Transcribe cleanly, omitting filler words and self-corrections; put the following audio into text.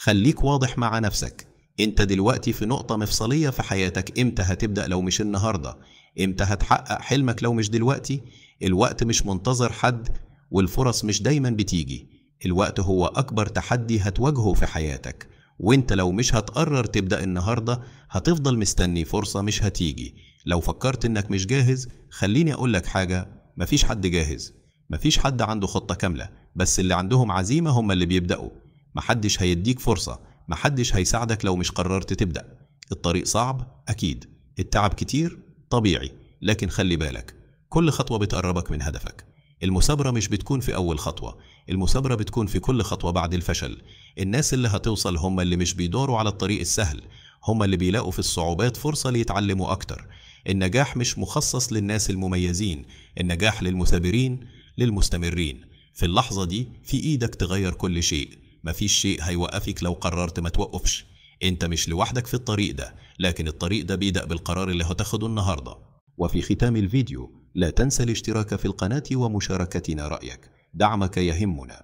خليك واضح مع نفسك. انت دلوقتي في نقطة مفصلية في حياتك. امتى هتبدأ لو مش النهاردة؟ امتى هتحقق حلمك لو مش دلوقتي؟ الوقت مش منتظر حد، والفرص مش دايما بتيجي. الوقت هو أكبر تحدي هتواجهه في حياتك، وانت لو مش هتقرر تبدأ النهاردة هتفضل مستني فرصة مش هتيجي. لو فكرت انك مش جاهز، خليني اقولك حاجة: مفيش حد جاهز، مفيش حد عنده خطة كاملة، بس اللي عندهم عزيمة هم اللي بيبدأوا. محدش هيديك فرصة، محدش هيساعدك لو مش قررت تبدأ. الطريق صعب أكيد، التعب كتير طبيعي، لكن خلي بالك، كل خطوة بتقربك من هدفك. المثابرة مش بتكون في أول خطوة، المثابرة بتكون في كل خطوة بعد الفشل. الناس اللي هتوصل هم اللي مش بيدوروا على الطريق السهل، هم اللي بيلاقوا في الصعوبات فرصة ليتعلموا أكتر. النجاح مش مخصص للناس المميزين، النجاح للمثابرين، للمستمرين. في اللحظة دي في إيدك تغير كل شيء، مفيش شيء هيوقفك لو قررت ما توقفش. انت مش لوحدك في الطريق ده، لكن الطريق ده بيبدأ بالقرار اللي هتاخده النهاردة. وفي ختام الفيديو لا تنسى الاشتراك في القناة ومشاركتنا رأيك، دعمك يهمنا.